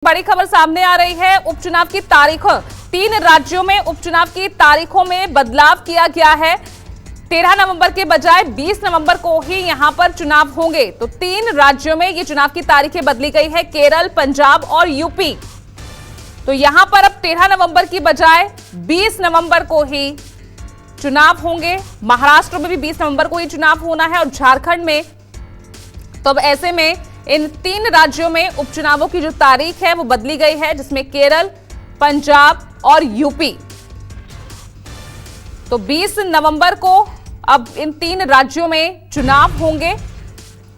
बड़ी खबर सामने आ रही है। उपचुनाव की तारीखों, 3 राज्यों में उपचुनाव की तारीखों में बदलाव किया गया है। 13 नवंबर के बजाय 20 नवंबर को ही यहां पर चुनाव होंगे। तो 3 राज्यों में ये चुनाव की तारीखें बदली गई है, केरल, पंजाब और यूपी। तो यहां पर अब 13 नवंबर की बजाय 20 नवंबर को ही चुनाव होंगे। महाराष्ट्र में भी 20 नवंबर को ही चुनाव होना है और झारखंड में। तो अब ऐसे में इन 3 राज्यों में उपचुनावों की जो तारीख है वो बदली गई है, जिसमें केरल, पंजाब और यूपी। तो 20 नवंबर को अब इन 3 राज्यों में चुनाव होंगे,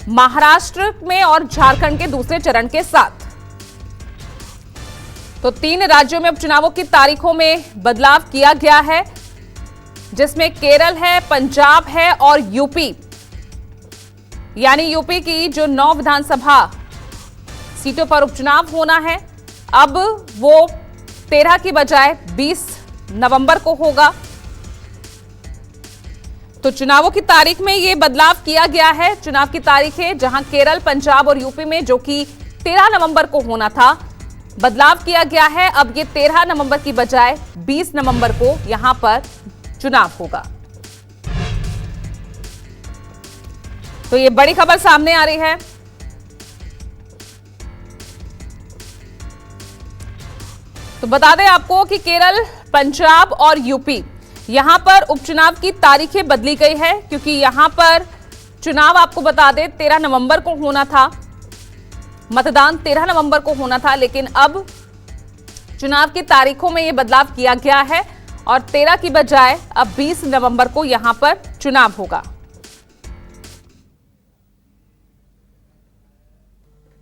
महाराष्ट्र में और झारखंड के दूसरे चरण के साथ। तो 3 राज्यों में उपचुनावों की तारीखों में बदलाव किया गया है, जिसमें केरल है, पंजाब है और यूपी। यानी यूपी की जो 9 विधानसभा सीटों पर उपचुनाव होना है, अब वो 13 की बजाय 20 नवंबर को होगा। तो चुनावों की तारीख में ये बदलाव किया गया है। चुनाव की तारीखें जहां केरल, पंजाब और यूपी में जो कि 13 नवंबर को होना था, बदलाव किया गया है। अब ये 13 नवंबर की बजाय 20 नवंबर को यहां पर चुनाव होगा। तो ये बड़ी खबर सामने आ रही है। तो बता दें आपको कि केरल, पंजाब और यूपी यहां पर उपचुनाव की तारीखें बदली गई है, क्योंकि यहां पर चुनाव आपको बता दें 13 नवंबर को होना था, मतदान 13 नवंबर को होना था, लेकिन अब चुनाव की तारीखों में यह बदलाव किया गया है और 13 की बजाय अब 20 नवंबर को यहां पर चुनाव होगा।